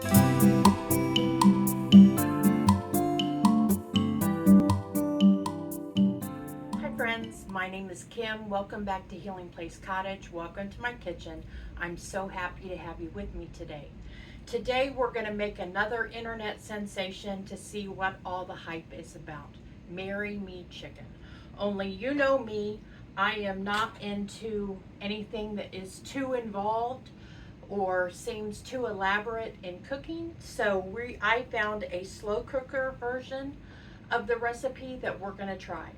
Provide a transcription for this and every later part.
Hi friends, my name is Kim. Welcome back to Healing Place Cottage. Welcome to my kitchen. I'm so happy to have you with me today. Today we're going to make another internet sensation to see what all the hype is about. Marry Me Chicken. Only you know me, I am not into anything that is too involved or seems too elaborate in cooking. So I found a slow cooker version of the recipe that we're going to try.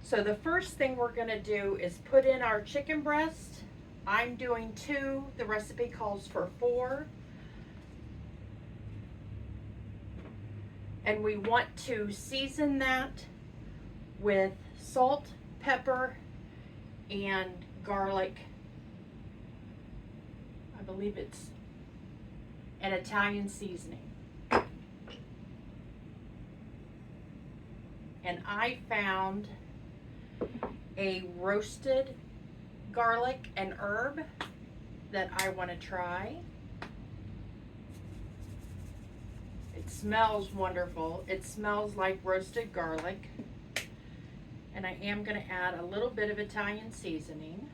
So the first thing we're going to do is put in our chicken breast. I'm doing 2. The recipe calls for 4. And we want to season that with salt, pepper, and garlic. I believe it's an Italian seasoning. And I found a roasted garlic and herb that I want to try. It smells wonderful. It smells like roasted garlic. And I am going to add a little bit of Italian seasoning.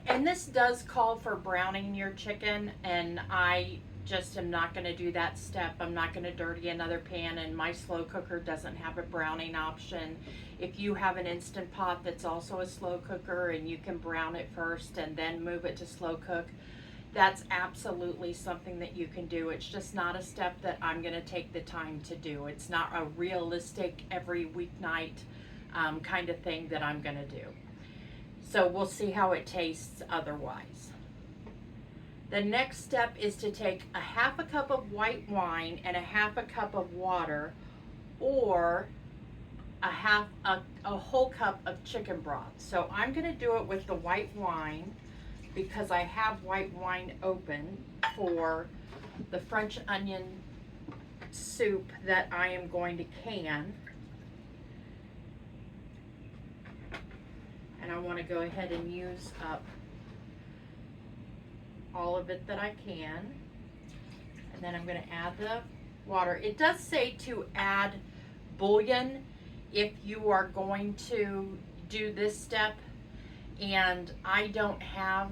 And this does call for browning your chicken, and I just am not going to do that step. I'm not going to dirty another pan, and my slow cooker doesn't have a browning option. If you have an Instant Pot that's also a slow cooker and you can brown it first and then move it to slow cook, that's absolutely something that you can do. It's just not a step that I'm going to take the time to do. It's not a realistic every weeknight kind of thing that I'm going to do. So we'll see how it tastes otherwise. The next step is to take a half a cup of white wine and a half a cup of water, or a whole cup of chicken broth. So I'm going to do it with the white wine because I have white wine open for the French onion soup that I am going to can. And I want to go ahead and use up all of it that I can. And then I'm going to add the water. It does say to add bouillon if you are going to do this step, and I don't have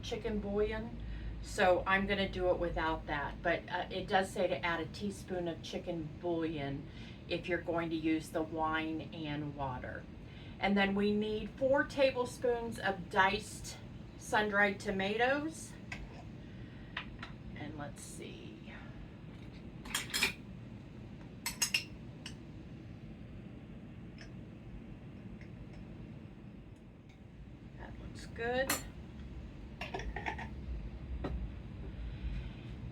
chicken bouillon, so I'm going to do it without that. But it does say to add a teaspoon of chicken bouillon if you're going to use the wine and water. And then we need 4 tablespoons of diced sun-dried tomatoes. And let's see. That looks good.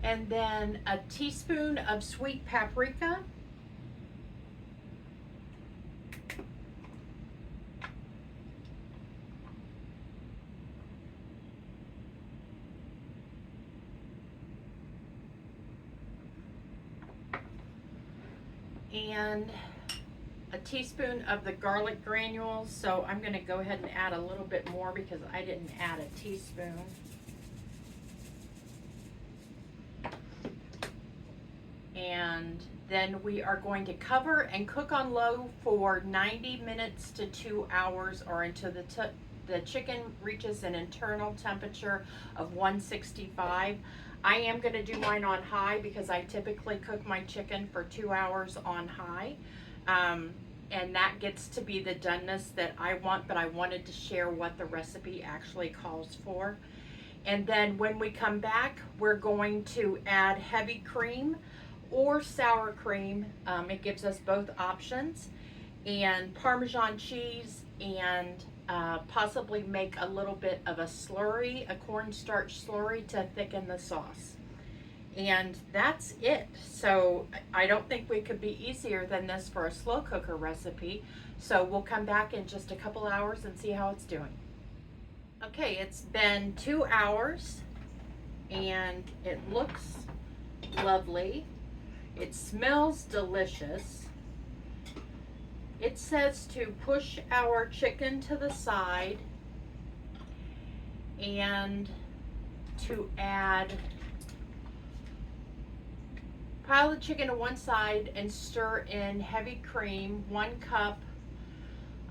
And then a teaspoon of sweet paprika. And a teaspoon of the garlic granules. So I'm going to go ahead and add a little bit more because I didn't add a teaspoon. And then we are going to cover and cook on low for 90 minutes to 2 hours, or until the chicken reaches an internal temperature of 165. I am going to do mine on high because I typically cook my chicken for 2 hours on high. And that gets to be the doneness that I want, but I wanted to share what the recipe actually calls for. And then when we come back, we're going to add heavy cream or sour cream. It gives us both options, and Parmesan cheese, and possibly make a little bit of a slurry, a cornstarch slurry, to thicken the sauce. And that's it. So I don't think we could be easier than this for a slow cooker recipe. So we'll come back in just a couple hours and see how it's doing. Okay, it's been 2 hours and it looks lovely. It smells delicious. It says to push our chicken to the side and to add, pile the chicken to one side and stir in heavy cream, 1 cup,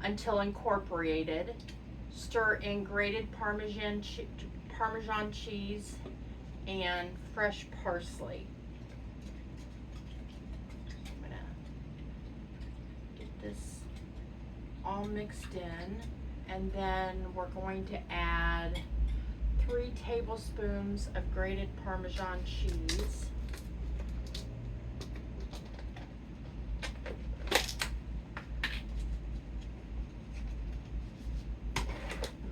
until incorporated. Stir in grated Parmesan cheese and fresh parsley. I'm gonna get this all mixed in, and then we're going to add 3 tablespoons of grated Parmesan cheese.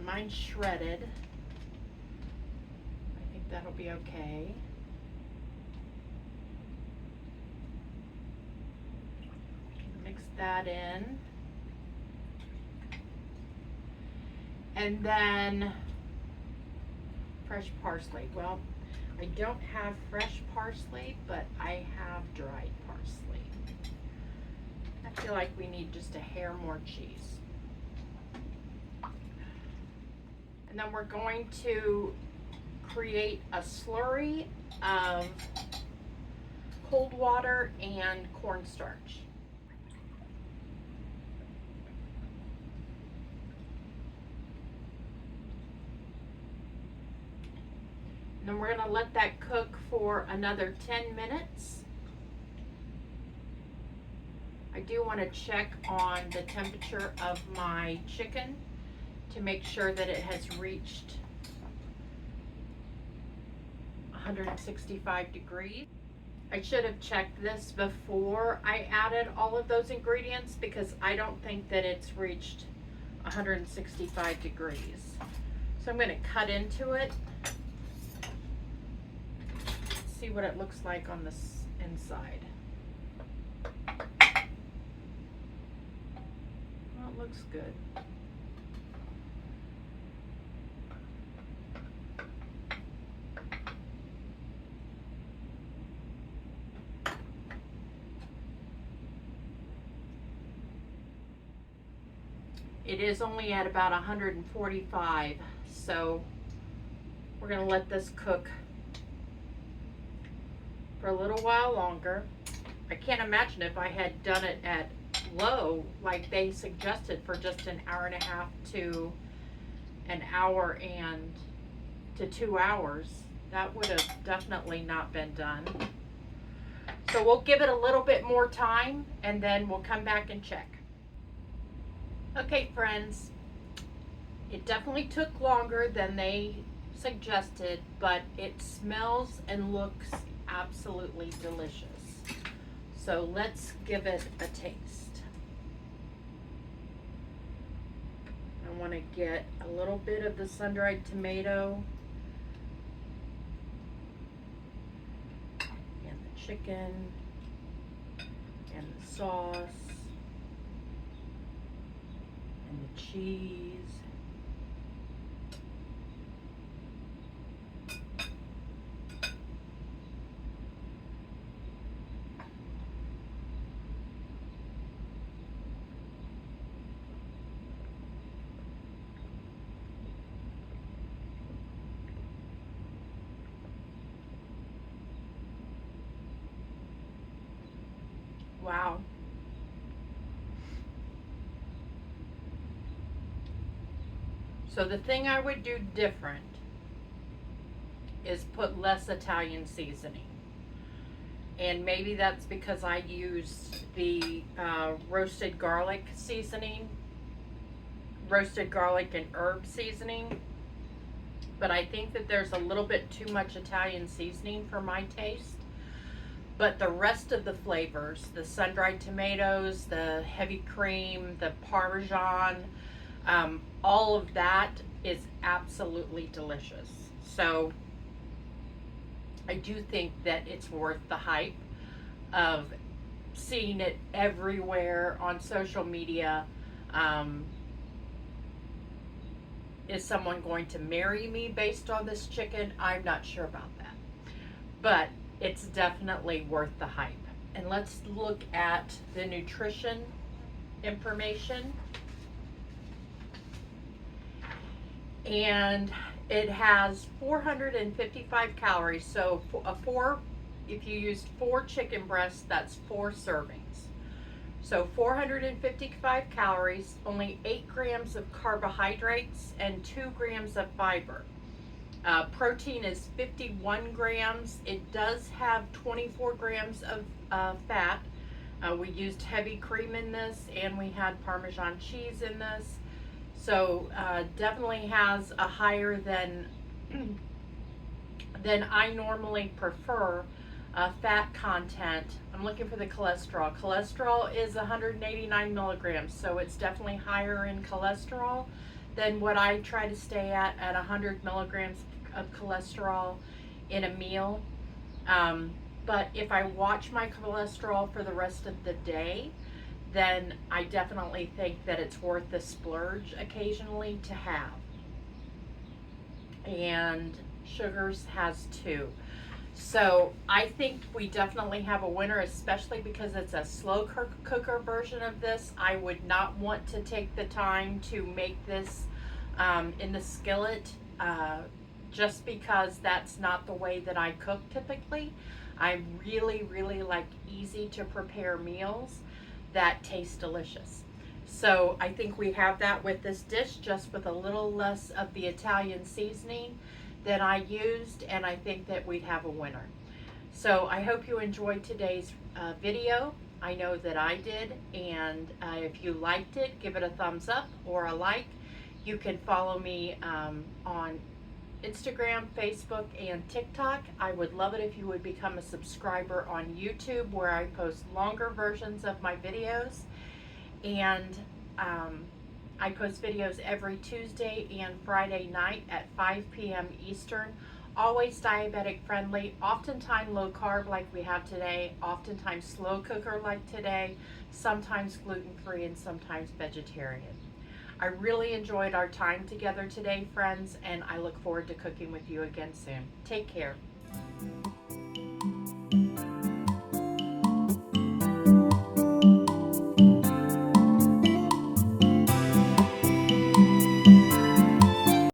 Mine's shredded. I think that'll be okay. Mix that in. And then fresh parsley. Well, I don't have fresh parsley, but I have dried parsley. I feel like we need just a hair more cheese. And then we're going to create a slurry of cold water and cornstarch. And then we're going to let that cook for another 10 minutes. I do want to check on the temperature of my chicken to make sure that it has reached 165 degrees. I should have checked this before I added all of those ingredients because I don't think that it's reached 165 degrees. So I'm going to cut into it, see what it looks like on this inside. Well, it looks good. It is only at about 145, so we're going to let this cook for a little while longer. I can't imagine if I had done it at low like they suggested for just an hour and a half to an hour and to 2 hours. That would have definitely not been done. So we'll give it a little bit more time and then we'll come back and check. Okay, friends, it definitely took longer than they suggested, but it smells and looks absolutely delicious. So let's give it a taste. I want to get a little bit of the sun-dried tomato and the chicken and the sauce and the cheese. Wow. So the thing I would do different is put less Italian seasoning. And maybe that's because I used the roasted garlic seasoning, roasted garlic and herb seasoning. But I think that there's a little bit too much Italian seasoning for my taste. But the rest of the flavors, the sun-dried tomatoes, the heavy cream, the Parmesan, all of that is absolutely delicious. So I do think that it's worth the hype of seeing it everywhere on social media. Is someone going to marry me based on this chicken? I'm not sure about that. But it's definitely worth the hype. And let's look at the nutrition information. And it has 455 calories. So if you used 4 chicken breasts, that's 4 servings. So 455 calories, only 8 grams of carbohydrates, and 2 grams of fiber. Protein is 51 grams. It does have 24 grams of fat. We used heavy cream in this, and we had Parmesan cheese in this. So definitely has a higher than I normally prefer fat content. I'm looking for the cholesterol. Cholesterol is 189 milligrams, so it's definitely higher in cholesterol than what I try to stay at 100 milligrams of cholesterol in a meal. But if I watch my cholesterol for the rest of the day, then I definitely think that it's worth the splurge occasionally to have. And sugars has 2. So I think we definitely have a winner, especially because it's a slow cooker version of this. I would not want to take the time to make this in the skillet just because that's not the way that I cook typically. I really, really like easy to prepare meals that taste delicious. So I think we have that with this dish, just with a little less of the Italian seasoning that I used, and I think that we'd have a winner. So I hope you enjoyed today's video. I know that I did, and if you liked it, give it a thumbs up or a like. You can follow me on Instagram, Facebook, and TikTok. I would love it if you would become a subscriber on YouTube, where I post longer versions of my videos. And I post videos every Tuesday and Friday night at 5 p.m. Eastern. Always diabetic friendly, oftentimes low carb like we have today, oftentimes slow cooker like today, sometimes gluten free, and sometimes vegetarian. I really enjoyed our time together today, friends, and I look forward to cooking with you again soon. Take care.